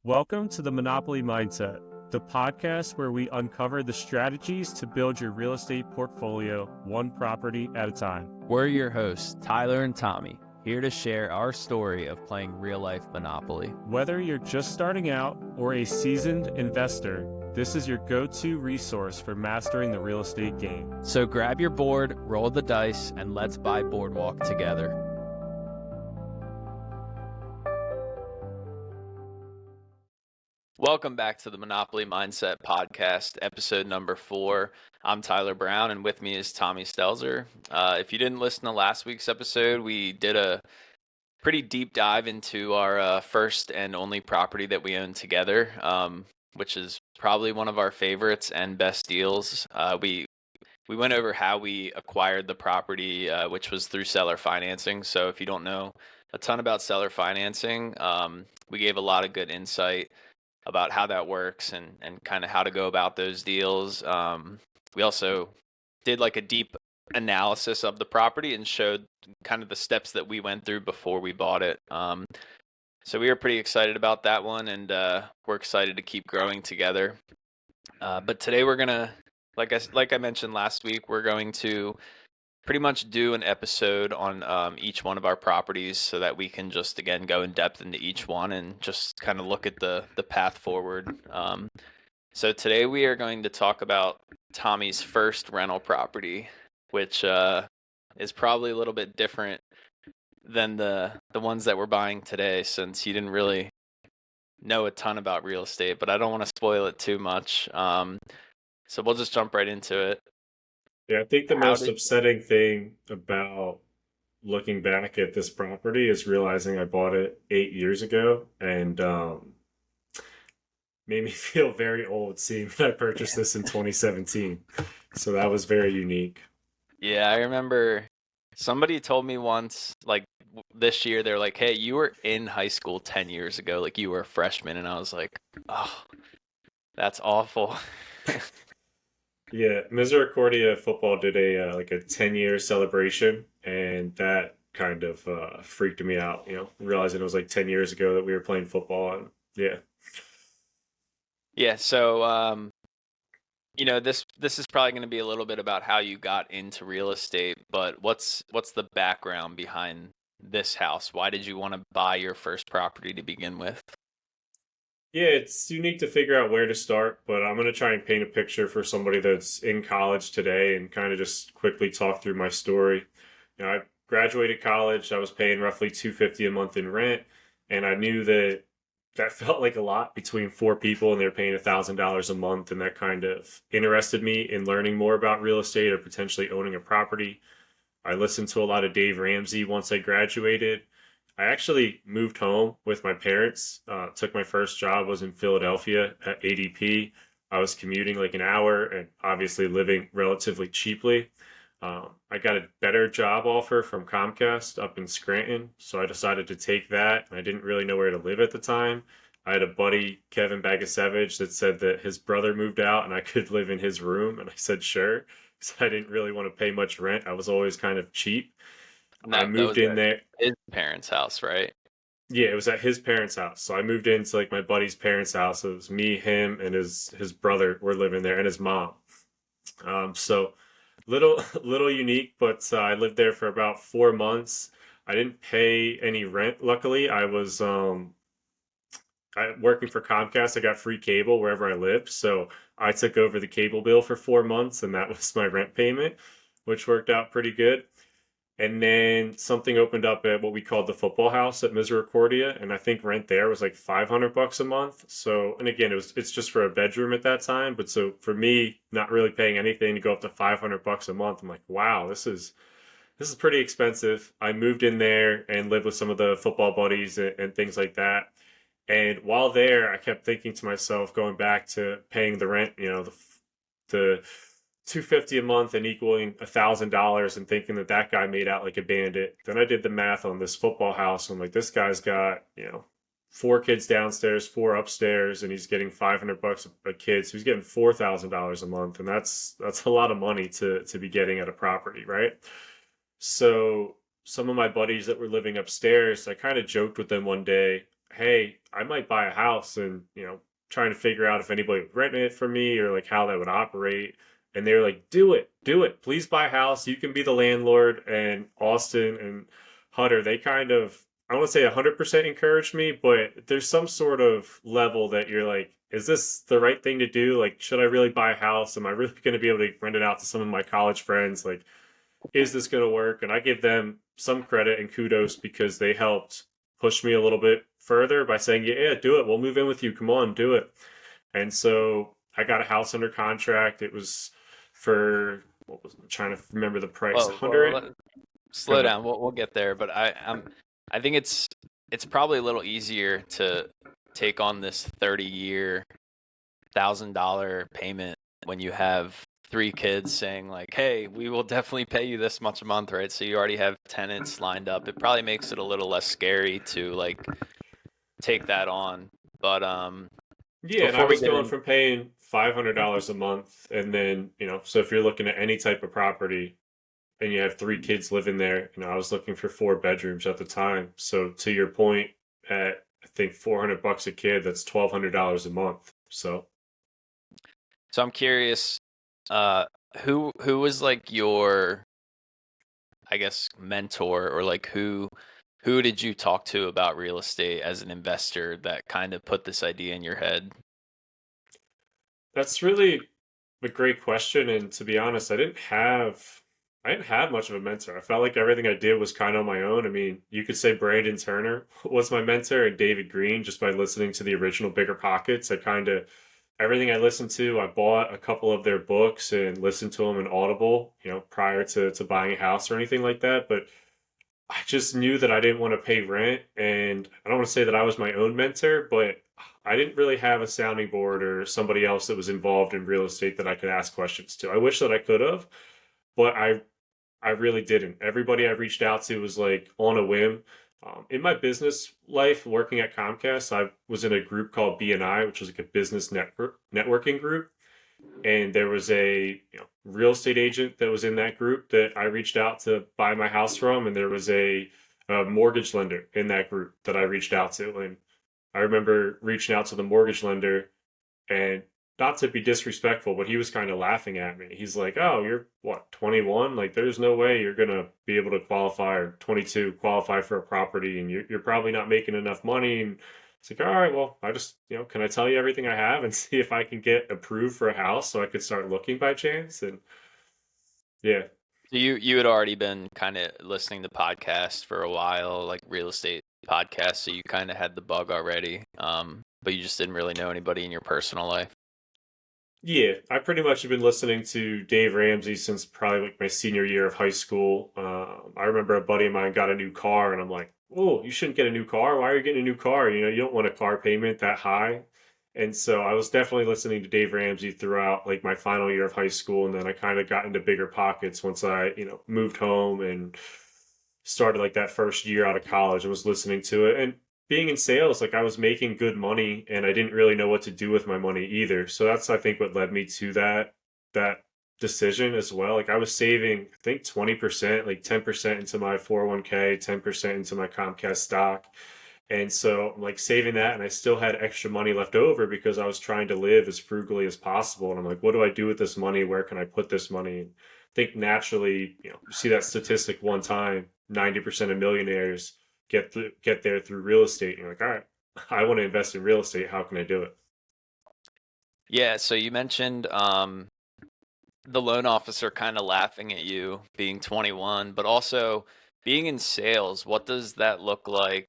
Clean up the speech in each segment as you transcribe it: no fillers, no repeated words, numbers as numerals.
Welcome to the Monopoly Mindset, the podcast where we uncover the strategies to build your real estate portfolio one property at a time. We're your hosts, Tyler and Tommy, here to share our story of playing real-life Monopoly. Whether you're just starting out or a seasoned investor, this is your go-to resource for mastering the real estate game. So grab your board, roll the dice, and let's buy Boardwalk together. Welcome back to the Monopoly Mindset Podcast, episode number 4. I'm Tyler Brown, and with me is Tommy Stelzer. If you didn't listen to last week's episode, we did a pretty deep dive into our first and only property that we own together, which is probably one of our favorites and best deals. We went over how we acquired the property, which was through seller financing. So if you don't know a ton about seller financing, we gave a lot of good insight about how that works and kind of how to go about those deals. We also did like a deep analysis of the property and showed kind of the steps that we went through before we bought it. So we were pretty excited about that one, and we're excited to keep growing together. But today we're gonna, like I mentioned last week, we're going to pretty much do an episode on each one of our properties so that we can just, again, go in depth into each one and just kind of look at the path forward. So today we are going to talk about Tommy's first rental property, which is probably a little bit different than the ones that we're buying today, since you didn't really know a ton about real estate, but I don't want to spoil it too much. So we'll just jump right into it. Yeah, I think the most upsetting thing about looking back at this property is realizing I bought it 8 years ago, and made me feel very old seeing that I purchased this in 2017. So that was very unique. Yeah, I remember somebody told me once, like this year, they're like, hey, you were in high school 10 years ago, like you were a freshman. And I was like, oh, that's awful. Yeah, Misericordia football did a 10-year celebration, and that kind of freaked me out, realizing it was like 10 years ago that we were playing football. And yeah. Yeah, so this is probably going to be a little bit about how you got into real estate, but what's the background behind this house? Why did you want to buy your first property to begin with? Yeah, it's unique to figure out where to start, but I'm going to try and paint a picture for somebody that's in college today and kind of just quickly talk through my story. I graduated college, I was paying roughly $250 a month in rent, and I knew that felt like a lot between 4 people, and they're paying $1,000 a month, and that kind of interested me in learning more about real estate or potentially owning a property. I listened to a lot of Dave Ramsey once I graduated. I actually moved home with my parents. Took my first job, was in Philadelphia at ADP. I was commuting like an hour and obviously living relatively cheaply. I got a better job offer from Comcast up in Scranton, so I decided to take that. I didn't really know where to live at the time. I had a buddy, Kevin Bagasevich, that said that his brother moved out and I could live in his room, and I said sure, because I didn't really want to pay much rent. I was always kind of cheap. I moved in there. His parents' house, right? Yeah, it was at his parents' house. So I moved into like my buddy's parents' house. It was me, him, and his brother were living there, and his mom. So little unique, but I lived there for about 4 months. I didn't pay any rent. Luckily, I was working for Comcast. I got free cable wherever I lived, so I took over the cable bill for 4 months, and that was my rent payment, which worked out pretty good. And then something opened up at what we called the football house at Misericordia, and I think rent there was like $500 a month. So, and again, it's just for a bedroom at that time. But so for me, not really paying anything to go up to $500 a month, I'm like, wow, this is pretty expensive. I moved in there and lived with some of the football buddies and things like that. And while there, I kept thinking to myself, going back to paying the rent, the $250 a month and equaling $1,000, and thinking that guy made out like a bandit. Then I did the math on this football house. And I'm like, this guy's got 4 kids downstairs, 4 upstairs, and he's getting $500 a kid, so he's getting $4,000 a month, and that's a lot of money to be getting at a property, right? So some of my buddies that were living upstairs, I kind of joked with them one day. hey, I might buy a house and, trying to figure out if anybody would rent it for me or like how that would operate. And they were like, do it. Please buy a house. You can be the landlord. And Austin and Hutter, they kind of, I don't want to say 100% encouraged me, but there's some sort of level that you're like, is this the right thing to do? Like, should I really buy a house? Am I really going to be able to rent it out to some of my college friends? Like, is this going to work? And I give them some credit and kudos because they helped push me a little bit further by saying, yeah, do it. We'll move in with you. Come on, do it. And so I got a house under contract. It was for, what was, I'm trying to remember the price, Whoa, whoa, 100. Go slow ahead. down. We'll get there, but I think it's probably a little easier to take on this 30-year $1,000 payment when you have three kids saying like, "Hey, we will definitely pay you this much a month," right? So you already have tenants lined up. It probably makes it a little less scary to like take that on. But Yeah, and I before we was get going in, from paying $500 a month, and then, so if you're looking at any type of property, and you have three kids living there. I was looking for four bedrooms at the time. So to your point, at I think $400 a kid, that's $1,200 a month. So so I'm curious, uh, who was like your, I guess, mentor, or like who did you talk to about real estate as an investor that kind of put this idea in your head? that's really a great question. And to be honest, I didn't have much of a mentor. I felt like everything I did was kind of on my own. I mean, you could say Brandon Turner was my mentor and David Green just by listening to the original Bigger Pockets. I kind of everything I listened to, I bought a couple of their books and listened to them in Audible, prior to buying a house or anything like that. But I just knew that I didn't want to pay rent. And I don't want to say that I was my own mentor, but I didn't really have a sounding board or somebody else that was involved in real estate that I could ask questions to. I wish that I could have, but I really didn't. Everybody I reached out to was like on a whim. In my business life, working at Comcast, I was in a group called BNI, which was like a business networking group, and there was a real estate agent that was in that group that I reached out to buy my house from, and there was a mortgage lender in that group that I reached out to, and I remember reaching out to the mortgage lender and not to be disrespectful, but he was kind of laughing at me. He's like, "Oh, you're what, 21? Like, there's no way you're gonna be able to qualify, or 22 qualify for a property, and you're probably not making enough money." And it's like, "All right, well, I just, can I tell you everything I have and see if I can get approved for a house so I could start looking by chance?" And yeah, So you had already been kind of listening to podcasts for a while, like real estate podcasts, so you kind of had the bug already, but you just didn't really know anybody in your personal life. yeah, I pretty much have been listening to Dave Ramsey since probably like my senior year of high school. I remember a buddy of mine got a new car, and I'm like, "Oh, you shouldn't get a new car. Why are you getting a new car? You don't want a car payment that high." And so I was definitely listening to Dave Ramsey throughout like my final year of high school, and then I kind of got into bigger pockets once I, moved home and started like that first year out of college and was listening to it. And being in sales, like I was making good money and I didn't really know what to do with my money either. So that's I think what led me to that decision as well. Like I was saving, I think 20%, like 10% into my 401k, 10% into my Comcast stock. And so I'm like saving that and I still had extra money left over because I was trying to live as frugally as possible. And I'm like, what do I do with this money? Where can I put this money? And I think naturally, you see that statistic one time, 90% of millionaires get there through real estate. And you're like, all right, I want to invest in real estate. How can I do it? Yeah, so you mentioned the loan officer kind of laughing at you being 21, but also being in sales. What does that look like?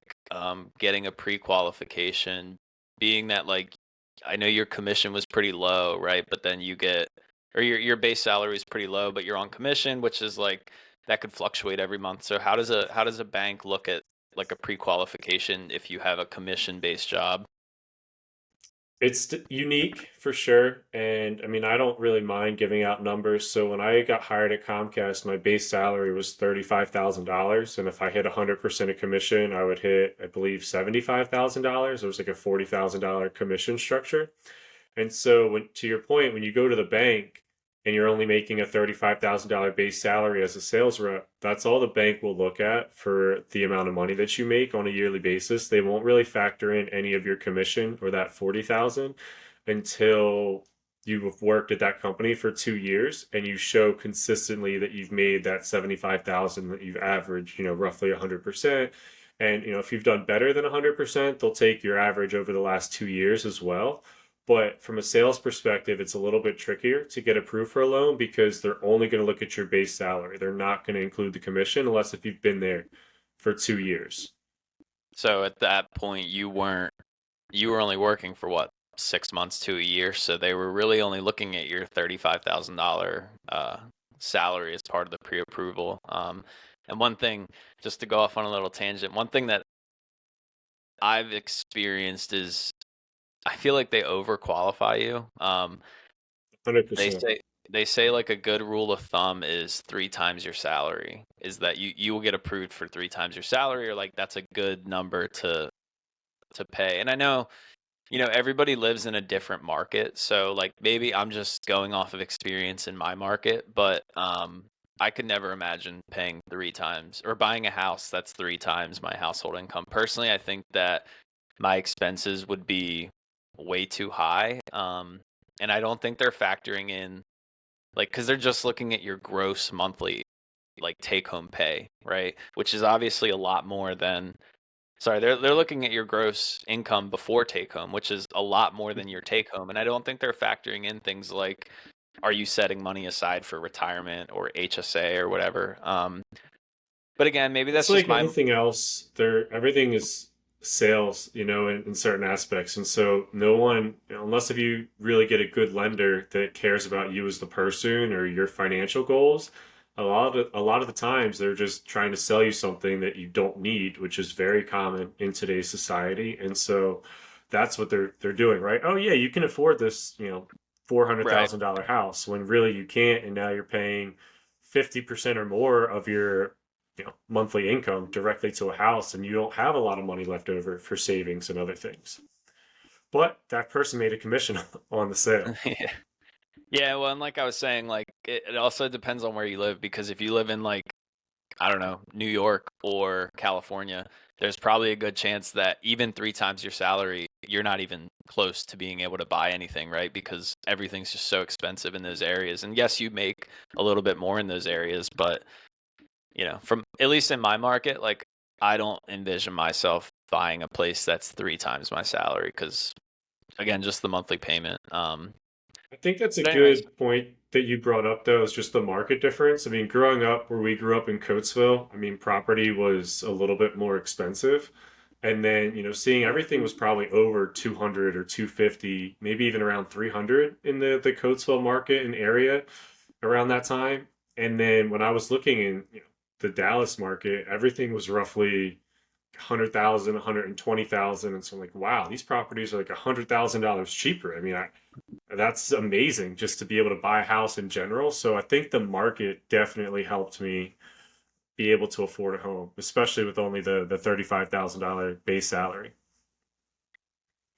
Getting a pre-qualification, being that like I know your commission was pretty low, right? But then you get, or your base salary is pretty low, but you're on commission, which is like that could fluctuate every month. So how does a bank look at like a pre-qualification if you have a commission-based job? It's unique for sure. And I mean, I don't really mind giving out numbers. So when I got hired at Comcast, my base salary was $35,000. And if I hit 100% of commission, I would hit, I believe, $75,000. It was like a $40,000 commission structure. And so, to your point, when you go to the bank, and you're only making a $35,000 base salary as a sales rep, that's all the bank will look at for the amount of money that you make on a yearly basis. They won't really factor in any of your commission or that 40,000 until you've worked at that company for 2 years and you show consistently that you've made that 75,000 that you've averaged, roughly 100%. And if you've done better than 100%, they'll take your average over the last 2 years as well. But from a sales perspective, it's a little bit trickier to get approved for a loan because they're only going to look at your base salary. They're not going to include the commission unless if you've been there for 2 years. So at that point, you were only working for what, 6 months to a year, so they were really only looking at your $35,000 salary as part of the pre-approval. And one thing, just to go off on a little tangent, one thing that I've experienced is I feel like they overqualify you. They 100%. say they say like a good rule of thumb is three times your salary. Is that you will get approved for three times your salary, or like that's a good number to pay. And I know, everybody lives in a different market, so like maybe I'm just going off of experience in my market, but I could never imagine paying three times or buying a house that's three times my household income. Personally, I think that my expenses would be way too high. And I don't think they're factoring in, like, because they're just looking at your gross monthly, like, take home pay, right? Which is obviously a lot more than, sorry, they're looking at your gross income before take home, which is a lot more than your take home. And I don't think they're factoring in things like, are you setting money aside for retirement or HSA or whatever? But again, maybe It's that's just like my, anything else. Everything is sales, in certain aspects. And so no one, unless if you really get a good lender that cares about you as the person or your financial goals, a lot of the times they're just trying to sell you something that you don't need, which is very common in today's society. And so that's what they're doing, right? Oh yeah, you can afford this, four hundred right. thousand dollar house when really you can't, and now you're paying 50% or more of your monthly income directly to a house, and you don't have a lot of money left over for savings and other things. But that person made a commission on the sale. Yeah. Yeah, well, and like I was saying, like it also depends on where you live, because if you live in like, I don't know, New York or California, there's probably a good chance that even three times your salary, you're not even close to being able to buy anything, right? Because everything's just so expensive in those areas. And yes, you make a little bit more in those areas, but from at least in my market, like I don't envision myself buying a place that's three times my salary because again, just the monthly payment. I think that's a But anyways, good point that you brought up, though, is just the market difference. I mean, growing up where we grew up in Coatesville, I mean, property was a little bit more expensive. And then, seeing everything was probably over 200 or 250, maybe even around 300 in the Coatesville market and area around that time. And then when I was looking in, the Dallas market, everything was roughly 100,000, 120,000. And so I'm like, wow, these properties are like $100,000 cheaper. I mean, that's amazing just to be able to buy a house in general. So I think the market definitely helped me be able to afford a home, especially with only the $35,000 base salary.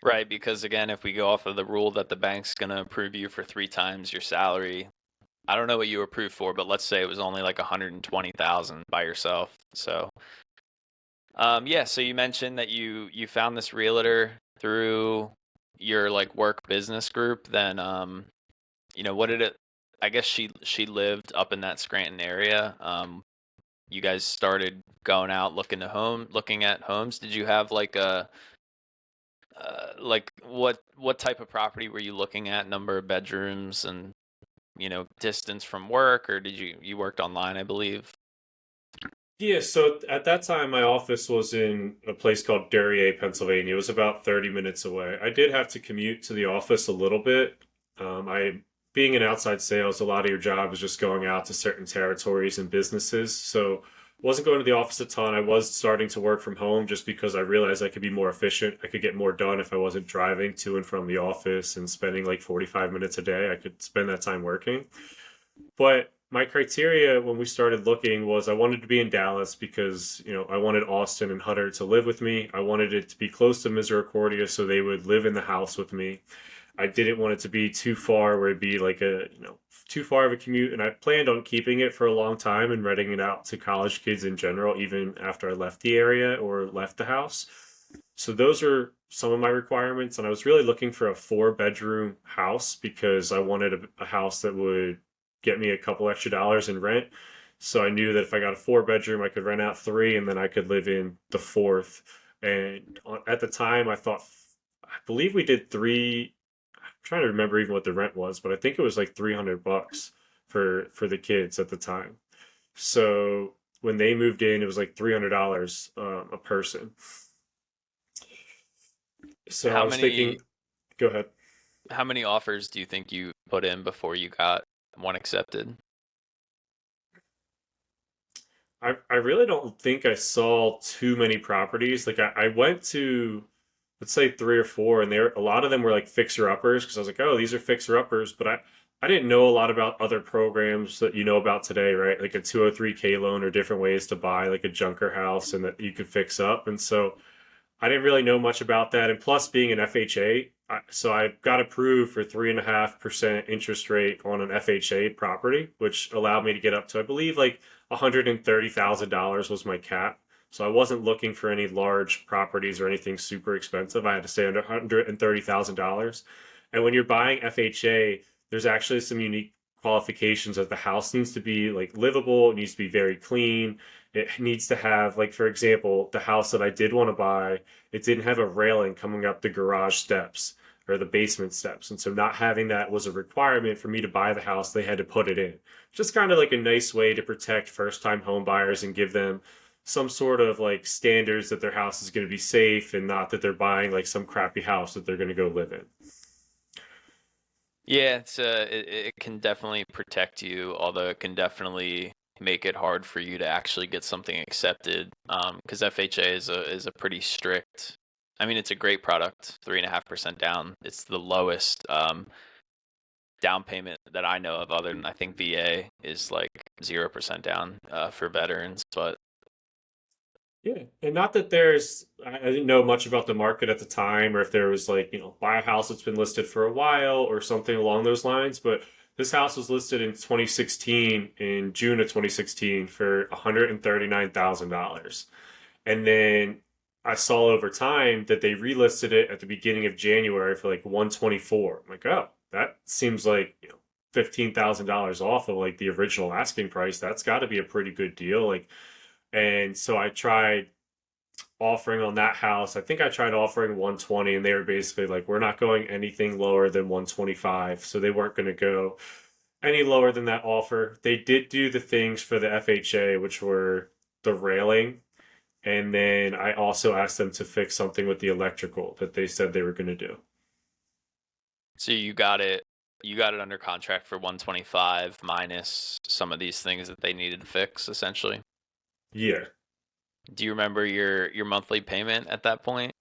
right, because again, if we go off of the rule that the bank's going to approve you for three times your salary, I don't know what you were approved for, but let's say it was only like 120,000 by yourself. So, yeah, so you mentioned that you found this realtor through your like work business group. Then, what did it? I guess she lived up in that Scranton area. You guys started going out looking at homes. Did you have like a like what type of property were you looking at? Number of bedrooms and distance from work, or did you worked online, I believe? Yeah, so at that time, my office was in a place called Darien, Pennsylvania. It was about 30 minutes away. I did have to commute to the office a little bit. Being in outside sales, a lot of your job is just going out to certain territories and businesses. So wasn't going to the office a ton. I was starting to work from home just because I realized I could be more efficient. I could get more done if I wasn't driving to and from the office and spending like 45 minutes a day. I could spend that time working. But my criteria when we started looking was I wanted to be in Dallas because, I wanted Austin and Hutter to live with me. I wanted it to be close to Misericordia so they would live in the house with me. I didn't want it to be too far where it'd be like too far of a commute. And I planned on keeping it for a long time and renting it out to college kids in general, even after I left the area or left the house. So those are some of my requirements. And I was really looking for a four-bedroom house because I wanted a house that would get me a couple extra dollars in rent. So I knew that if I got a four-bedroom, I could rent out three and then I could live in the fourth. And at the time, I believe we did three. I'm trying to remember even what the rent was, but I think it was like $300 for the kids at the time. So when they moved in, it was like $300 a person. So I How was thinking, many go ahead. how many offers do you think you put in before you got one accepted? I really don't think I saw too many properties. Like I went to, let's say three or four, and a lot of them were like fixer uppers because I was like, oh, these are fixer uppers, but I didn't know a lot about other programs that you know about today, right? Like a 203K loan or different ways to buy like a junker house and that you could fix up. And so I didn't really know much about that. And plus, being an FHA, so I got approved for 3.5% interest rate on an FHA property, which allowed me to get up to, I believe, like $130,000 was my cap. So I wasn't looking for any large properties or anything super expensive. I had to stay under $130,000. And when you're buying FHA, there's actually some unique qualifications that the house needs to be like livable, it needs to be very clean. It needs to have, like, for example, the house that I did want to buy, it didn't have a railing coming up the garage steps or the basement steps. And so not having that was a requirement for me to buy the house. They had to put it in. Just kind of like a nice way to protect first time home buyers and give them some sort of like standards that their house is going to be safe and not that they're buying like some crappy house that they're going to go live in. Yeah, it can definitely protect you, although it can definitely make it hard for you to actually get something accepted. Because FHA is a pretty strict. I mean, it's a great product, 3.5% down. It's the lowest down payment that I know of, other than I think VA is like 0% down for veterans. But Yeah, and not that I didn't know much about the market at the time, or if there was like, buy a house that's been listed for a while or something along those lines. But this house was listed in 2016, in June of 2016, for $139,000. And then I saw over time that they relisted it at the beginning of January for like 124. I'm like, oh, that seems like, $15,000 off of like the original asking price. That's got to be a pretty good deal. Like, and so I tried offering on that house. I think I tried offering 120 and they were basically like, we're not going anything lower than 125. So they weren't going to go any lower than that offer. They did do the things for the FHA, which were the railing. And then I also asked them to fix something with the electrical that they said they were going to do. so you got it under contract for 125 minus some of these things that they needed to fix, essentially. Yeah. Do you remember your monthly payment at that point?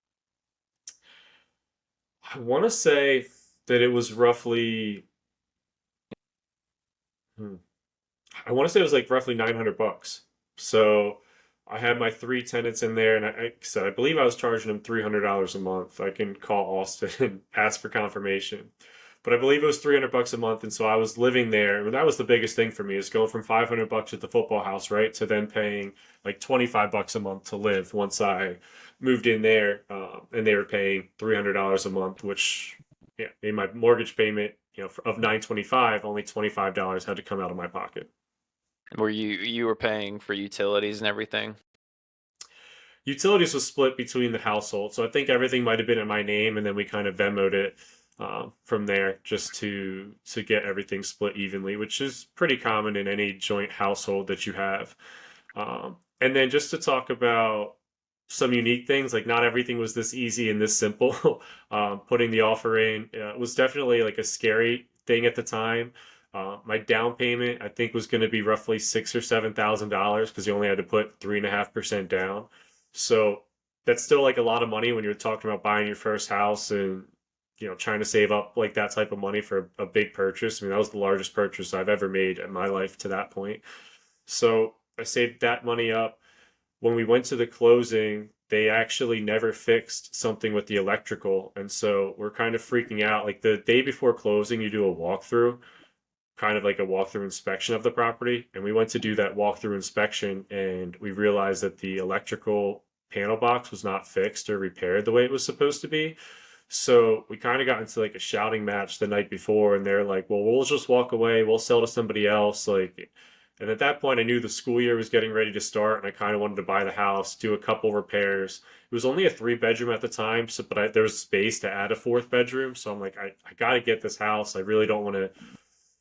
I want to say that it was roughly, hmm, I want to say it was like roughly $900. So I had my three tenants in there, and I believe I was charging them $300 a month. I can call Austin and ask for confirmation, but I believe it was $300 a month, and so I was living there. And that was the biggest thing for me is going from $500 at the football house, right, to then paying like $25 a month to live once I moved in there, and they were paying $300 a month, which yeah, made my mortgage payment, of 925, only $25 had to come out of my pocket. Were you were paying for utilities and everything? Utilities was split between the household, so I think everything might have been in my name, and then we kind of Venmoed it from there just to get everything split evenly, which is pretty common in any joint household that you have. And then just to talk about some unique things, like not everything was this easy and this simple. Putting the offer in was definitely like a scary thing at the time. My down payment, I think, was going to be roughly $6,000 or $7,000 because you only had to put 3.5% down. So that's still like a lot of money when you're talking about buying your first house and trying to save up like that type of money for a big purchase. I mean, that was the largest purchase I've ever made in my life to that point. So I saved that money up. when we went to the closing, they actually never fixed something with the electrical. And so we're kind of freaking out. Like the day before closing, you do a walkthrough, kind of like a walkthrough inspection of the property. And we went to do that walkthrough inspection and we realized that the electrical panel box was not fixed or repaired the way it was supposed to be. So we kind of got into like a shouting match the night before, and they're like, "Well, we'll just walk away. We'll sell to somebody else." Like, and at that point, I knew the school year was getting ready to start, and I kind of wanted to buy the house, do a couple repairs. It was only a three bedroom at the time, so there was space to add a fourth bedroom. So I'm like, I got to get this house. I really don't want to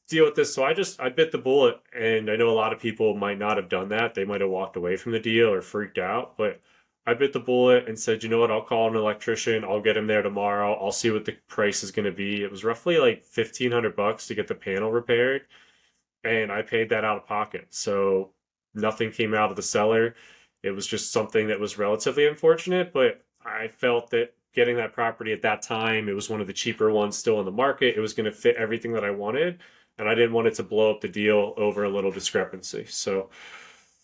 deal with this. So I bit the bullet, and I know a lot of people might not have done that. They might have walked away from the deal or freaked out, but I bit the bullet and said, you know what? I'll call an electrician. I'll get him there tomorrow. I'll see what the price is going to be. It was roughly like $1,500 to get the panel repaired, and I paid that out of pocket. So nothing came out of the seller. It was just something that was relatively unfortunate, but I felt that getting that property at that time, it was one of the cheaper ones still in the market. It was going to fit everything that I wanted, and I didn't want it to blow up the deal over a little discrepancy. So,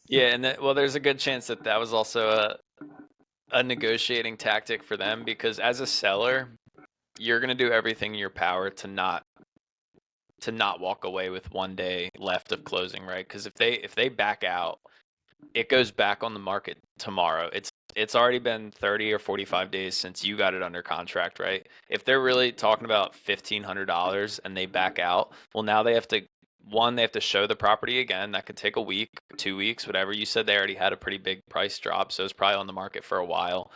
Yeah, and well, there's a good chance that that was also a negotiating tactic for them because as a seller, you're going to do everything in your power to not walk away with 1 day left of closing, right? Because if they back out, it goes back on the market tomorrow. It's already been 30 or 45 days since you got it under contract, right? If they're really talking about $1,500 and they back out, well, now they have to they have to show the property again. That could take a week, 2 weeks, whatever. You said they already had a pretty big price drop, so it's probably on the market for a while.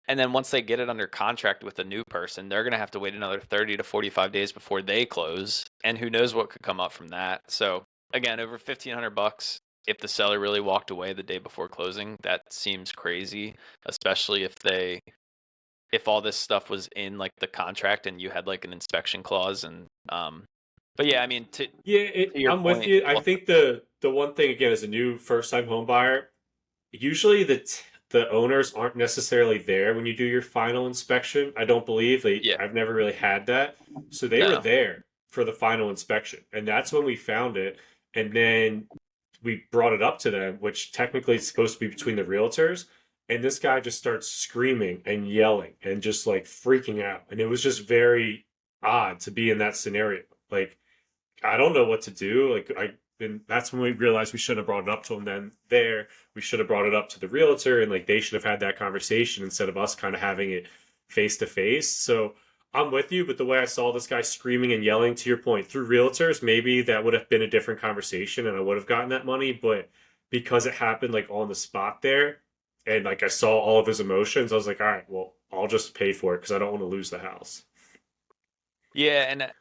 And then once they get it under contract with a new person, they're going to have to wait another 30 to 45 days before they close. And who knows what could come up from that. So again, over $1,500, if the seller really walked away the day before closing, that seems crazy, especially if all this stuff was in like the contract and you had like an inspection clause and but yeah, I mean yeah, to your I'm with point, you. I think the one thing again as a new first time home buyer, usually the owners aren't necessarily there when you do your final inspection. I don't believe yeah, I've never really had that. So they were no. there for the final inspection, and that's when we found it. And then we brought it up to them, which technically is supposed to be between the realtors. And this guy just starts screaming and yelling and just like freaking out. And it was just very odd to be in that scenario. Like, I don't know what to do. And that's when we realized we should have brought it up to him then there. We should have brought it up to the realtor and like they should have had that conversation instead of us kind of having it face to face. So I'm with you, but the way I saw this guy screaming and yelling, to your point, through realtors, maybe that would have been a different conversation and I would have gotten that money. But because it happened like on the spot there and like I saw all of his emotions, I was like, all right, well, I'll just pay for it because I don't want to lose the house. Yeah, and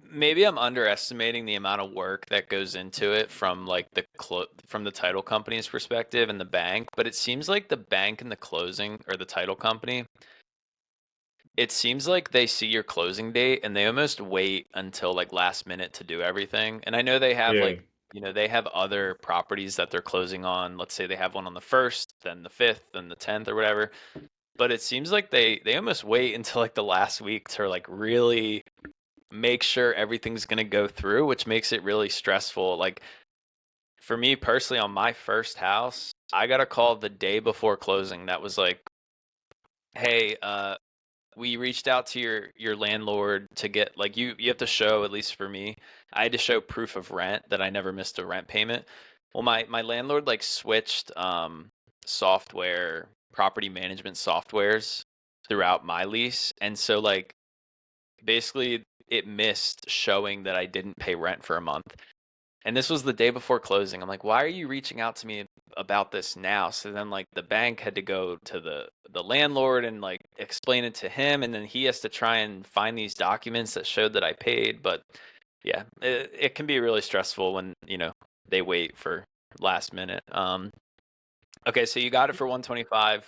maybe I'm underestimating the amount of work that goes into it from like from the title company's perspective and the bank, but it seems like the bank and the closing or the title company, it seems like they see your closing date and they almost wait until like last minute to do everything. And I know they have Yeah. like, they have other properties that they're closing on. Let's say they have one on the 1st, then the 5th, then the 10th or whatever. But it seems like they almost wait until like the last week to like really make sure everything's going to go through, which makes it really stressful. Like for me personally, on my first house, I got a call the day before closing that was like, "Hey, we reached out to your landlord to get like you have to show, at least for me, I had to show proof of rent that I never missed a rent payment." Well, my landlord like switched software, property management softwares throughout my lease, and so like basically it missed showing that I didn't pay rent for a month. And this was the day before closing. I'm like, why are you reaching out to me about this now? So then like the bank had to go to the landlord and like explain it to him, and then he has to try and find these documents that showed that I paid. But yeah, it can be really stressful when, they wait for last minute. Okay, so you got it for 125.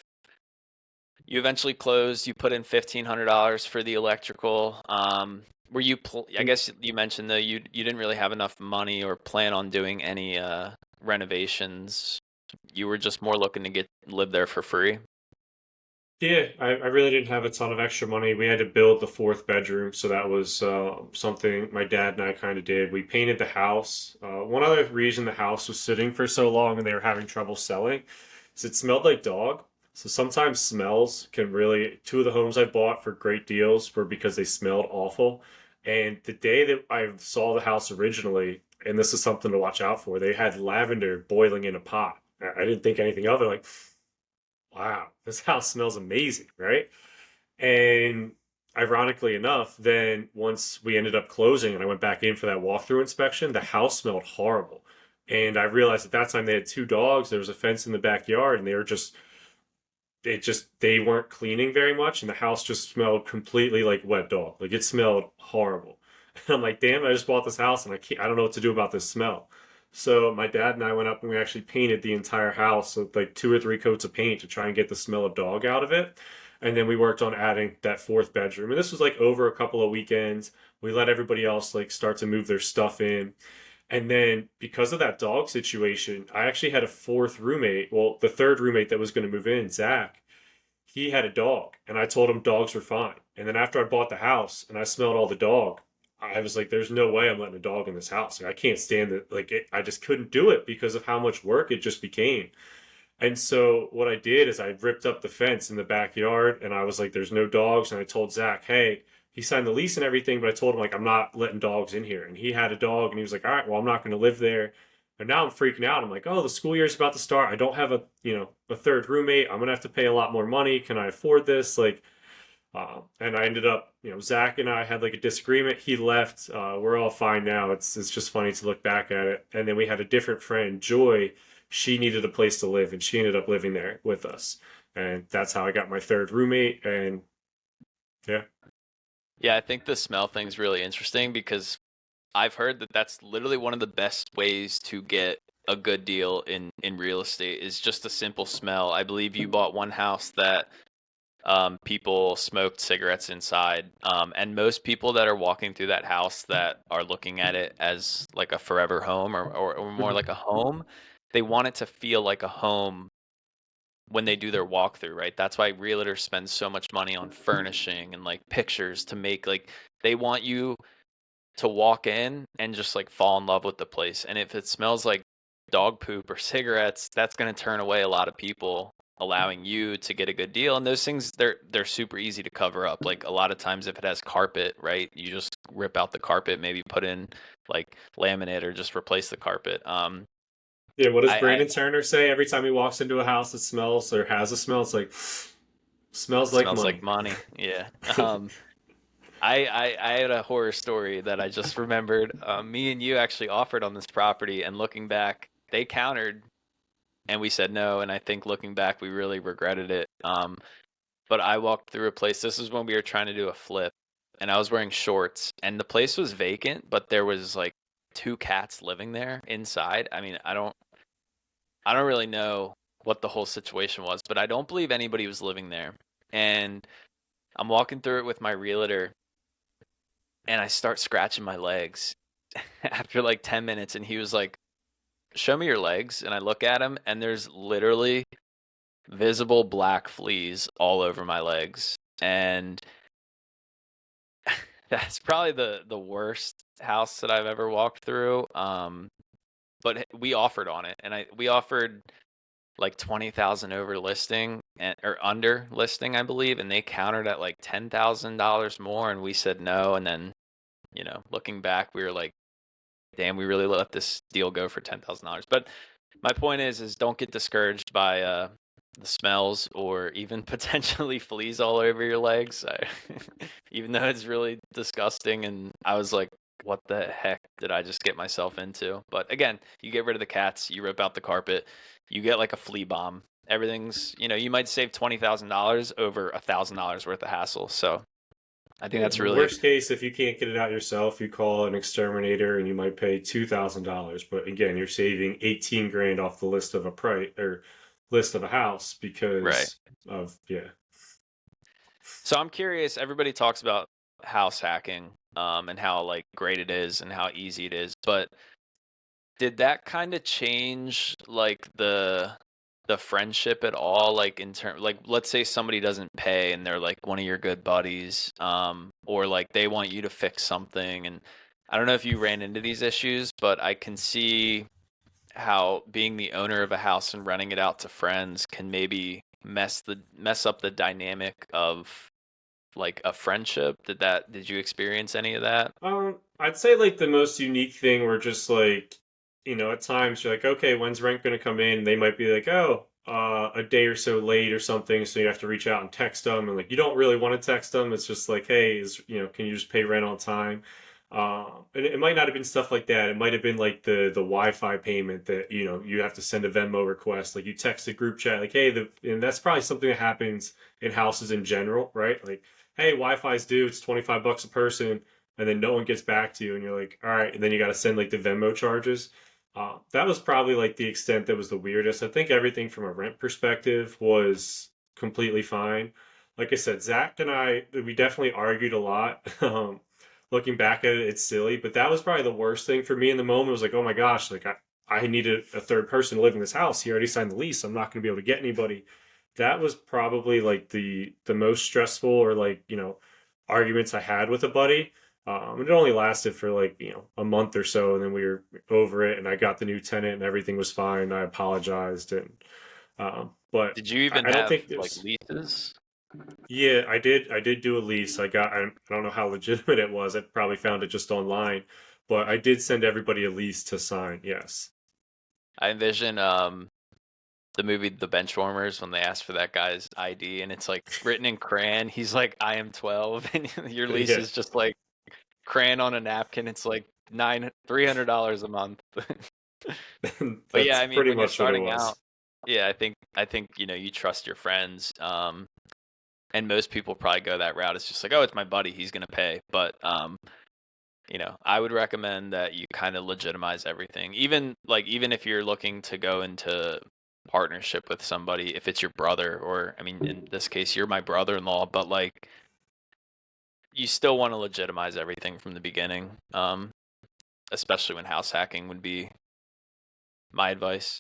You eventually closed. You put in $1,500 for the electrical. Were you? I guess you mentioned though you didn't really have enough money or plan on doing any renovations. You were just more looking to live there for free. Yeah, I really didn't have a ton of extra money. We had to build the fourth bedroom, so that was something my dad and I kind of did. We painted the house. One other reason the house was sitting for so long and they were having trouble selling is it smelled like dog. So sometimes smells can really. Two of the homes I bought for great deals were because they smelled awful. And the day that I saw the house originally, and this is something to watch out for, they had lavender boiling in a pot. I didn't think anything of it. Like, wow, this house smells amazing, right? And ironically enough, then once we ended up closing and I went back in for that walkthrough inspection, the house smelled horrible. And I realized at that time they had two dogs. There was a fence in the backyard, and they weren't cleaning very much, and the house just smelled completely like wet dog. Like it smelled horrible. And I'm like, damn, I just bought this house and I don't know what to do about this smell. So my dad and I went up and we actually painted the entire house with like two or three coats of paint to try and get the smell of dog out of it. And then we worked on adding that fourth bedroom. And this was like over a couple of weekends. We let everybody else like start to move their stuff in. And then because of that dog situation, I actually had a fourth roommate. Well, the third roommate that was going to move in, Zach, he had a dog, and I told him dogs were fine. And then after I bought the house and I smelled all the dog, I was like, "There's no way I'm letting a dog in this house. Like, I can't stand it. I just couldn't do it because of how much work it just became." And so what I did is I ripped up the fence in the backyard, and I was like, "There's no dogs." And I told Zach, "Hey." He signed the lease and everything, but I told him like I'm not letting dogs in here. And he had a dog, and he was like, "All right, well I'm not going to live there." And now I'm freaking out. I'm like, "Oh, the school year's about to start. I don't have a third roommate. I'm gonna have to pay a lot more money. Can I afford this?" And I ended up, Zach and I had like a disagreement. He left. We're all fine now. It's just funny to look back at it. And then we had a different friend, Joy. She needed a place to live, and she ended up living there with us. And that's how I got my third roommate. And yeah, Yeah, I think the smell thing's really interesting because I've heard that that's literally one of the best ways to get a good deal in real estate is just a simple smell. I believe you bought one house that people smoked cigarettes inside, and most people that are walking through that house that are looking at it as like a forever home or more like a home, they want it to feel like a home when they do their walkthrough, right? That's why realtors spend so much money on furnishing and like pictures to make like they want you to walk in and just like fall in love with the place. And if it smells like dog poop or cigarettes, that's going to turn away a lot of people, allowing you to get a good deal. And those things they're super easy to cover up. Like a lot of times if it has carpet, right? You just rip out the carpet, maybe put in like laminate or just replace the carpet. yeah. What does I Brandon Turner say every time he walks into a house that smells or has a smell? It's like smells like smells like money. money. Yeah. I had a horror story that I just remembered. Me and you actually offered on this property, and looking back, they countered, and we said no. And I think looking back, we really regretted it. But I walked through a place. This is when we were trying to do a flip, and I was wearing shorts, and the place was vacant, but there was like two cats living there inside. I mean, I don't really know what the whole situation was, but I don't believe anybody was living there. And I'm walking through it with my realtor, and I start scratching my legs after like 10 minutes. And he was like, "Show me your legs." And I look at him, and there's literally visible black fleas all over my legs. And that's probably the worst house that I've ever walked through. But we offered on it, and we offered like 20,000 over listing and or under listing, I believe, and they countered at like $10,000 more, and we said no. And then, looking back, we were like, damn, we really let this deal go for $10,000. But my point is don't get discouraged by the smells or even potentially fleas all over your legs. Even though it's really disgusting, and I was like, what the heck did I just get myself into? But again, you get rid of the cats, you rip out the carpet, you get like a flea bomb. Everything's, you might save $20,000 over $1,000 worth of hassle. So I think Yeah, that's in the really worst case, if you can't get it out yourself, you call an exterminator and you might pay $2,000. But again, you're saving 18 grand off the list of a price or list of a house right. because of yeah. So I'm curious, everybody talks about house hacking, and how like great it is and how easy it is, but did that kind of change like the friendship at all? Like in term, like let's say somebody doesn't pay and they're like one of your good buddies, or like they want you to fix something, and I don't know if you ran into these issues, but I can see how being the owner of a house and renting it out to friends can maybe mess up the dynamic of like a friendship. Did you experience any of that? I'd say like the most unique thing were just like, at times you're like, okay, when's rent gonna come in? They might be like, oh, a day or so late or something, so you have to reach out and text them, and like you don't really want to text them. It's just like, hey, can you just pay rent on time? And it might not have been stuff like that. It might have been like the Wi-Fi payment that you have to send a Venmo request. Like you text a group chat, like, hey, and that's probably something that happens in houses in general, right? Like, hey, Wi-Fi's due. It's $25 a person, and then no one gets back to you, and you're like, all right, and then you got to send like the Venmo charges. That was probably like the extent that was the weirdest. I think everything from a rent perspective was completely fine. Like I said, Zach and I, we definitely argued a lot. Looking back at it, it's silly, but that was probably the worst thing for me in the moment. It was like, oh my gosh, like I needed a third person to live in this house. He already signed the lease. I'm not going to be able to get anybody. That was probably like the most stressful or like arguments I had with a buddy. It only lasted for like a month or so, and then we were over it, and I got the new tenant, and everything was fine. I apologized, and but Did you I, even I don't have think like there's. leases? Yeah, I did. I did do a lease. I don't know how legitimate it was. I probably found it just online, but I did send everybody a lease to sign. Yes. I envision the movie The Benchwarmers when they ask for that guy's ID and it's like written in crayon. He's like, I am 12, and your lease Yeah. is just like crayon on a napkin. It's like $300 a month. But yeah, That's I mean, pretty when you're much what it starting out, was. yeah, I think you trust your friends. And most people probably go that route. It's just like, oh, it's my buddy, he's gonna pay. But I would recommend that you kind of legitimize everything. Even if you're looking to go into partnership with somebody, if it's your brother, or I mean, in this case, you're my brother-in-law, but like you still want to legitimize everything from the beginning. Especially when house hacking would be my advice.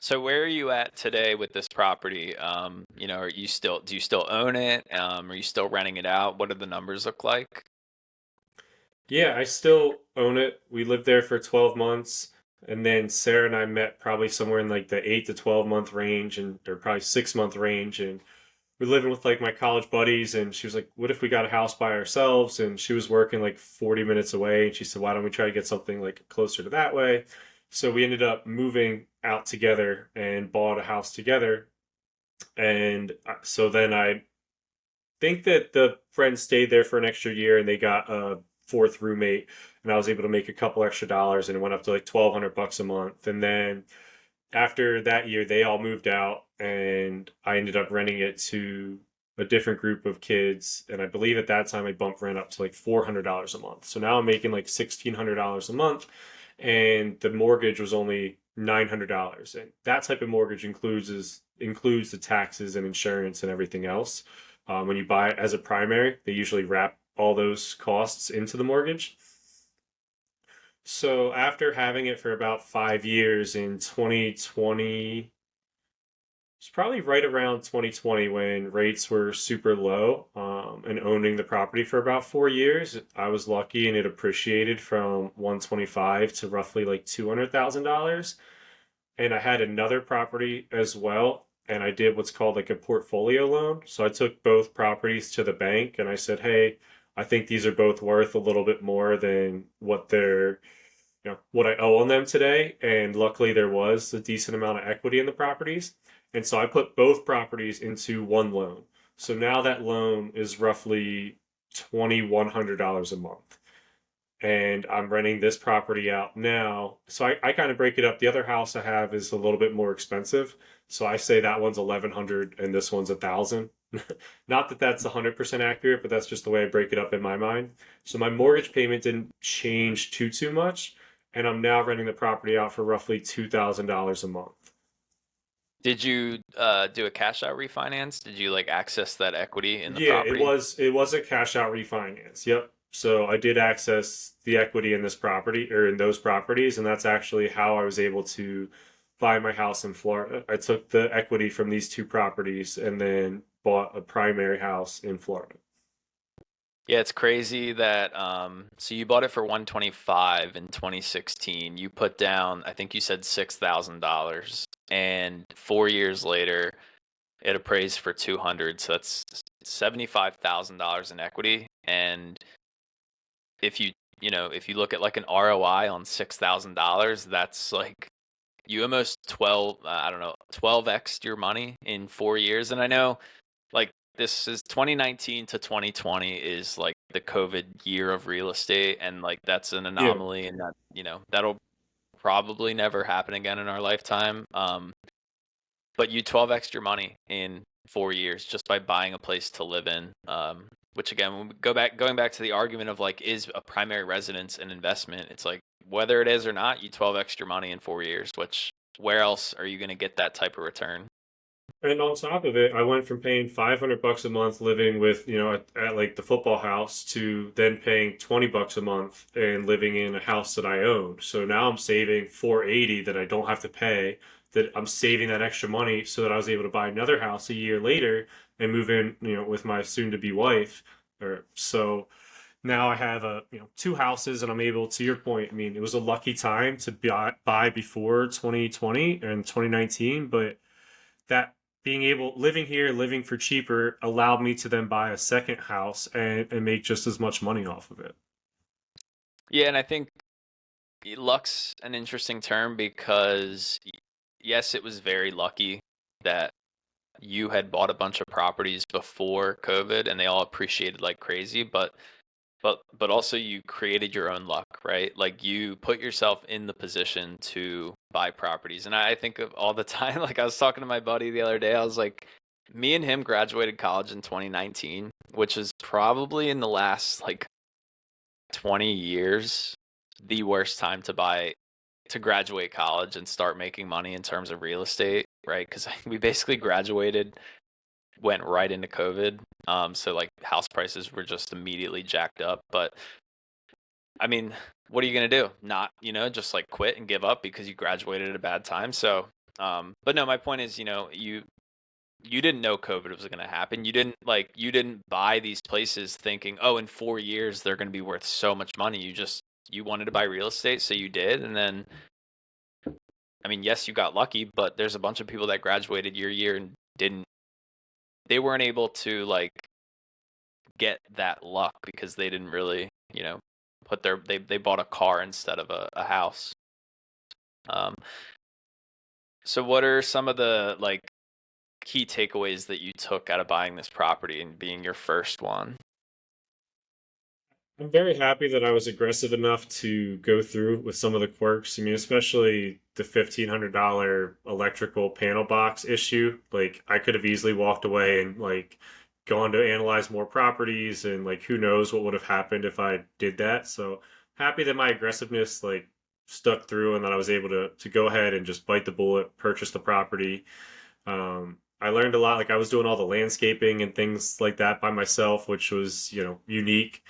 So where are you at today with this property? Do you still own it? Are you still renting it out? What do the numbers look like? Yeah, I still own it. We lived there for 12 months, and then Sarah and I met probably somewhere in like the 8 to 12 month range, and or probably 6 month range, and we're living with like my college buddies. And she was like, what if we got a house by ourselves? And she was working like 40 minutes away, and she said, why don't we try to get something like closer to that way? So we ended up moving out together and bought a house together. And so then I think that the friends stayed there for an extra year, and they got a fourth roommate, and I was able to make a couple extra dollars, and it went up to like $1,200 a month. And then after that year, they all moved out, and I ended up renting it to a different group of kids. And I believe at that time I bumped rent up to like $400 a month. So now I'm making like $1,600 a month, and the mortgage was only $900. And that type of mortgage includes the taxes and insurance and everything else. When you buy it as a primary, they usually wrap all those costs into the mortgage. So after having it for about 5 years in 2020, it's probably right around 2020 when rates were super low, and owning the property for about 4 years, I was lucky and it appreciated from 125 to roughly like $200,000. And I had another property as well. And I did what's called like a portfolio loan. So I took both properties to the bank and I said, hey, I think these are both worth a little bit more than what I owe on them today. And luckily, there was a decent amount of equity in the properties. And so I put both properties into one loan. So now that loan is roughly $2,100 a month. And I'm renting this property out now. So I kind of break it up. The other house I have is a little bit more expensive. So I say that one's 1,100 and this one's 1,000. Not that that's 100% accurate, but that's just the way I break it up in my mind. So my mortgage payment didn't change too much, and I'm now renting the property out for roughly $2,000 a month. Did you do a cash out refinance? Did you like access that equity in the Yeah, it property? was it was a cash out refinance. Yep. So I did access the equity in this property or in those properties, and that's actually how I was able to buy my house in Florida. I took the equity from these two properties and then bought a primary house in Florida. Yeah, it's crazy that so you bought it for 125 in 2016. You put down, I think you said $6,000, and 4 years later it appraised for 200. So that's $75,000 in equity. And if if you look at like an ROI on $6,000, that's like you almost 12, I don't know, 12x your money in 4 years. And I know like this is 2019 to 2020 is like the COVID year of real estate, and like that's an Yeah. anomaly, and that that'll probably never happen again in our lifetime. But you 12 extra money in 4 years just by buying a place to live in. Which again, when we going back to the argument of like, is a primary residence an investment? It's like whether it is or not, you 12 extra money in 4 years. Which where else are you going to get that type of return? And on top of it, I went from paying $500 a month living with, at like the football house to then paying $20 a month and living in a house that I owned. So now I'm saving 480 that I don't have to pay, that I'm saving that extra money so that I was able to buy another house a year later and move in, with my soon to be wife. Or so now I have two houses and I'm able, to your point, I mean, it was a lucky time to buy before 2020 and 2019, but that being able living here, living for cheaper, allowed me to then buy a second house and make just as much money off of it. Yeah, and I think luck's an interesting term because yes, it was very lucky that you had bought a bunch of properties before COVID and they all appreciated like crazy, but also you created your own luck, right? Like you put yourself in the position to buy properties. And I think of all the time, like I was talking to my buddy the other day, I was like, me and him graduated college in 2019, which is probably in the last like 20 years the worst time to graduate college and start making money in terms of real estate, right? Because we basically graduated, went right into COVID. So like house prices were just immediately jacked up. But I mean, what are you gonna do? Not, just like quit and give up because you graduated at a bad time. So, but no, my point is, you didn't know COVID was gonna happen. You didn't buy these places thinking, oh, in 4 years they're gonna be worth so much money. You wanted to buy real estate, so you did, and then I mean, yes, you got lucky, but there's a bunch of people that graduated your year and didn't. They weren't able to like get that luck because they didn't really, they bought a car instead of a house. Um, so what are some of the like key takeaways that you took out of buying this property and being your first one? I'm very happy that I was aggressive enough to go through with some of the quirks. I mean, especially the $1,500 electrical panel box issue. Like, I could have easily walked away and like gone to analyze more properties, and like who knows what would have happened if I did that. So happy that my aggressiveness like stuck through and that I was able to go ahead and just bite the bullet, purchase the property. I learned a lot. Like I was doing all the landscaping and things like that by myself, which was unique.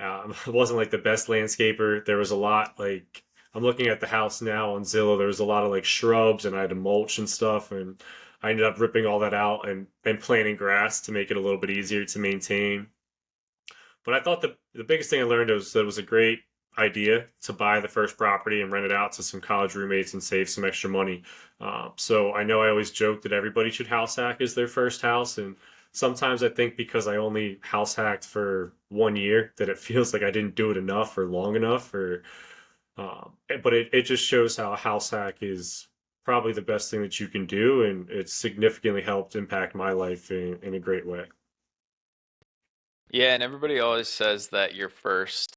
I wasn't like the best landscaper. There was a lot like I'm looking at the house now on Zillow. There was a lot of like shrubs, and I had to mulch and stuff, and I ended up ripping all that out and planting grass to make it a little bit easier to maintain. But I thought the biggest thing I learned was that it was a great idea to buy the first property and rent it out to some college roommates and save some extra money. So I know I always joke that everybody should house hack as their first house, and sometimes I think because I only house hacked for 1 year that it feels like I didn't do it enough or long enough, or but it just shows how a house hack is probably the best thing that you can do, and it's significantly helped impact my life in a great way. Yeah, and everybody always says that your first,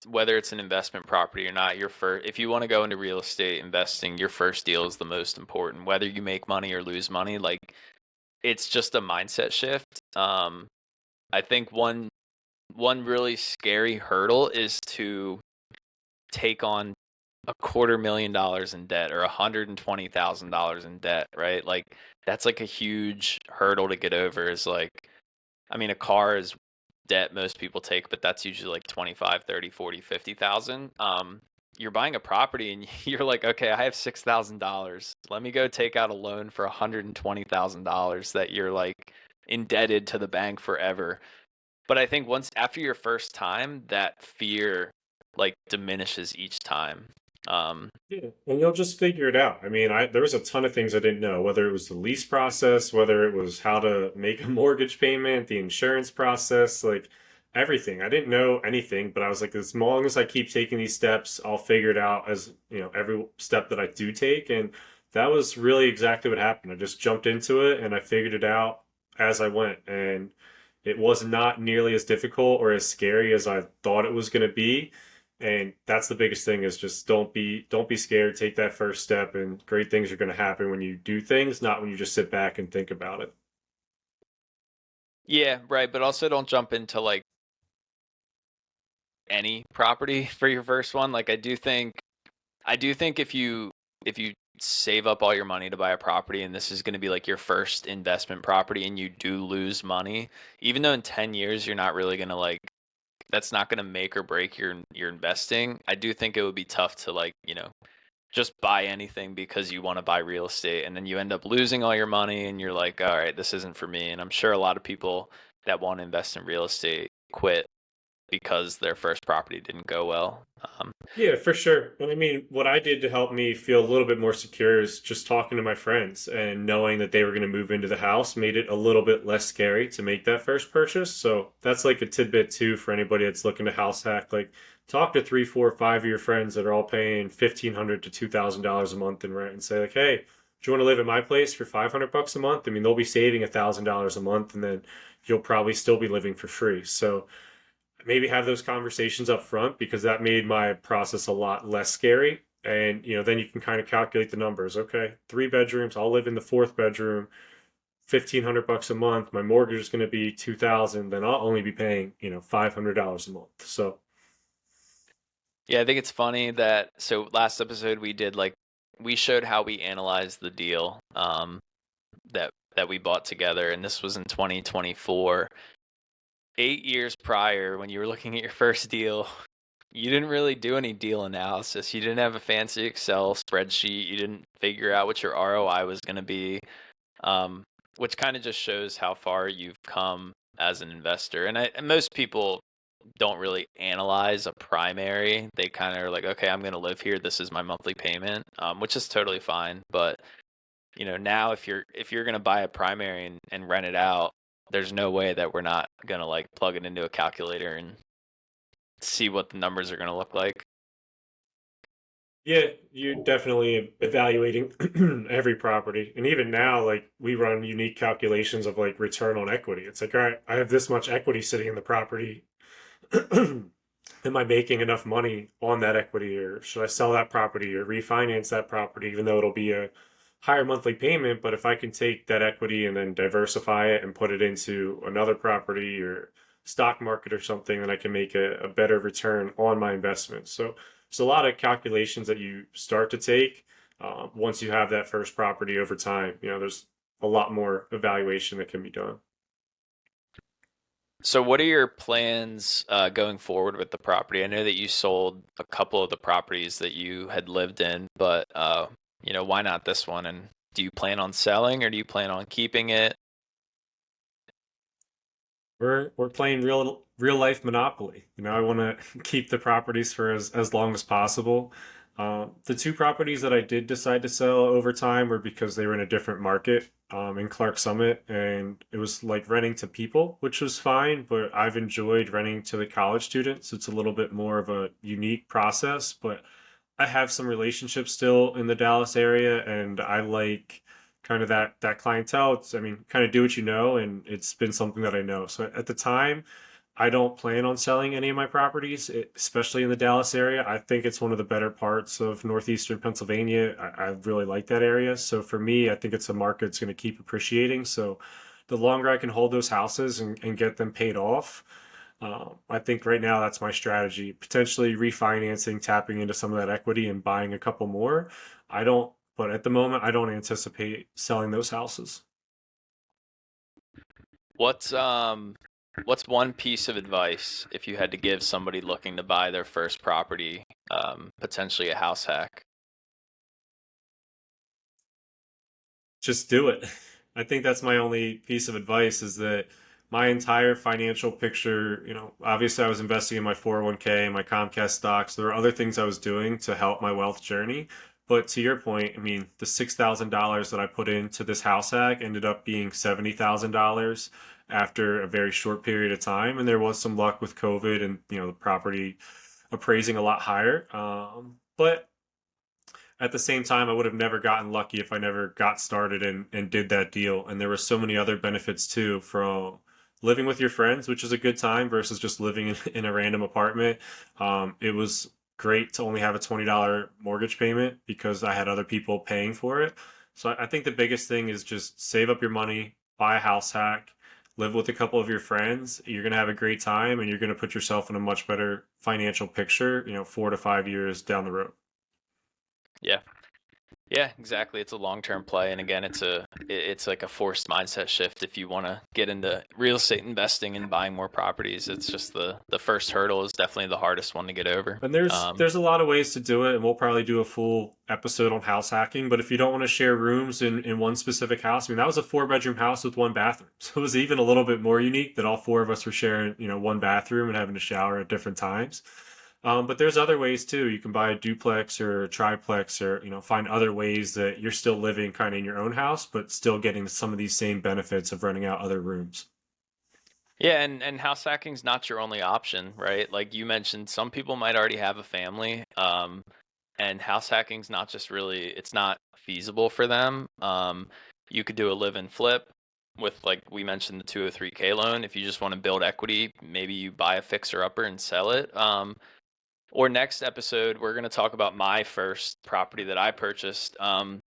whether it's an investment property or not, your first, if you want to go into real estate investing, your first deal is the most important. Whether you make money or lose money, like it's just a mindset shift. I think one really scary hurdle is to take on $250,000 in debt or $120,000 in debt, right? Like that's like a huge hurdle to get over. Is like, I mean, a car is debt most people take, but that's usually like 25, 30, 40, 50,000. You're buying a property and you're like, okay, I have $6,000. Let me go take out a loan for $120,000 that you're like indebted to the bank forever. But I think once after your first time, that fear like diminishes each time. Um, Yeah, and you'll just figure it out. I mean, there was a ton of things I didn't know, whether it was the lease process, whether it was how to make a mortgage payment, the insurance process, like everything. I didn't know anything, but I was like, as long as I keep taking these steps, I'll figure it out as, every step that I do take. And that was really exactly what happened. I just jumped into it and I figured it out as I went. And it was not nearly as difficult or as scary as I thought it was going to be, and that's the biggest thing is just don't be scared. Take that first step, and great things are going to happen when you do things, not when you just sit back and think about it. yeah, right. But also don't jump into like any property for your first one. Like I do think if you save up all your money to buy a property and this is going to be like your first investment property and you do lose money, even though in 10 years you're not really going to like that's not going to make or break your investing. I do think it would be tough to like, just buy anything because you want to buy real estate and then you end up losing all your money and you're like, all right, this isn't for me. And I'm sure a lot of people that want to invest in real estate quit because their first property didn't go well. Yeah, for sure. And I mean, what I did to help me feel a little bit more secure is just talking to my friends and knowing that they were going to move into the house made it a little bit less scary to make that first purchase. So that's like a tidbit too for anybody that's looking to house hack. Like, talk to 3, 4, 5 of your friends that are all paying $1,500 to $2,000 a month in rent and say like, hey, do you want to live at my place for $500 a month? I mean, they'll be saving $1,000 a month, and then you'll probably still be living for free. So maybe have those conversations up front, because that made my process a lot less scary. And then you can kind of calculate the numbers. Okay, 3 bedrooms, I'll live in the fourth bedroom, $1,500 a month. My mortgage is going to be 2,000. Then I'll only be paying $500 a month. So Yeah, I think it's funny that so last episode we did like we showed how we analyzed the deal that we bought together, and this was in 2024. 8 years prior, when you were looking at your first deal, you didn't really do any deal analysis. You didn't have a fancy Excel spreadsheet. You didn't figure out what your ROI was going to be, um, which kind of just shows how far you've come as an investor. And most people don't really analyze a primary. They kind of are like, okay, I'm going to live here. This is my monthly payment, which is totally fine. But now if you're going to buy a primary and rent it out, there's no way that we're not going to like plug it into a calculator and see what the numbers are going to look like. yeah, you're definitely evaluating every property. And even now, like, we run unique calculations of like return on equity. It's like, all right, I have this much equity sitting in the property. Am I making enough money on that equity, or should I sell that property or refinance that property, even though it'll be a higher monthly payment? But if I can take that equity and then diversify it and put it into another property or stock market or something, then I can make a better return on my investment. So there's a lot of calculations that you start to take once you have that first property over time. There's a lot more evaluation that can be done. So, what are your plans going forward with the property? I know that you sold a couple of the properties that you had lived in, but why not this one? And do you plan on selling or do you plan on keeping it? We're playing real life Monopoly. I want to keep the properties for as long as possible. The two properties that I did decide to sell over time were because they were in a different market in Clark Summit, and it was like renting to people, which was fine. But I've enjoyed renting to the college students. It's a little bit more of a unique process, but I have some relationships still in the Dallas area, and I like kind of that clientele. I mean, kind of do what you know, and it's been something that I know. So at the time, I don't plan on selling any of my properties, especially in the Dallas area. I think it's one of the better parts of northeastern Pennsylvania. I really like that area. So for me, I think it's a market that's going to keep appreciating. So the longer I can hold those houses and get them paid off, I think right now that's my strategy. Potentially refinancing, tapping into some of that equity and buying a couple more. But at the moment, I don't anticipate selling those houses. What's um what's one piece of advice if you had to give somebody looking to buy their first property, potentially a house hack? Just do it. I think that's my only piece of advice, is that my entire financial picture, obviously I was investing in my 401k, my Comcast stocks. There were other things I was doing to help my wealth journey. But to your point, I mean, the $6,000 that I put into this house hack ended up being $70,000 after a very short period of time. And there was some luck with COVID and, the property appraising a lot higher. But at the same time, I would have never gotten lucky if I never got started and did that deal. And there were so many other benefits too from living with your friends, which is a good time versus just living in a random apartment. It was great to only have a $20 mortgage payment because I had other people paying for it. So I think the biggest thing is just save up your money, buy a house hack, live with a couple of your friends. You're going to have a great time and you're going to put yourself in a much better financial picture, 4 to 5 years down the road. Yeah. Yeah, exactly. It's a long-term play, and again, it's like a forced mindset shift if you want to get into real estate investing and buying more properties. It's just the first hurdle is definitely the hardest one to get over. And there's a lot of ways to do it, and we'll probably do a full episode on house hacking. But if you don't want to share rooms in one specific house, I mean that was a 4 bedroom house with one bathroom, so it was even a little bit more unique that all four of us were sharing one bathroom and having to shower at different times. But there's other ways too. You can buy a duplex or a triplex, or find other ways that you're still living kind of in your own house, but still getting some of these same benefits of renting out other rooms. Yeah, and house hacking's not your only option, right? Like you mentioned, some people might already have a family, and house hacking's not just really, it's not feasible for them. You could do a live and flip with, like we mentioned, the 203k loan. If you just want to build equity, maybe you buy a fixer upper and sell it. Or next episode, we're going to talk about my first property that I purchased. And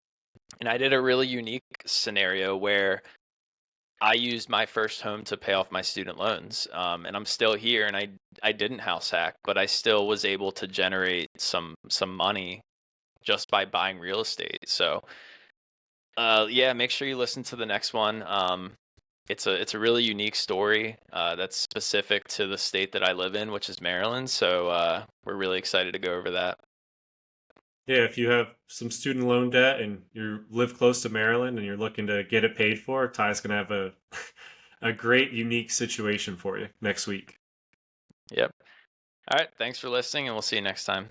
I did a really unique scenario where I used my first home to pay off my student loans. And I'm still here, and I didn't house hack, but I still was able to generate some money just by buying real estate. So yeah, make sure you listen to the next one. It's a really unique story that's specific to the state that I live in, which is Maryland. So we're really excited to go over that. Yeah, if you have some student loan debt and you live close to Maryland and you're looking to get it paid for, Ty's gonna have a a great unique situation for you next week. Yep. All right. Thanks for listening, and we'll see you next time.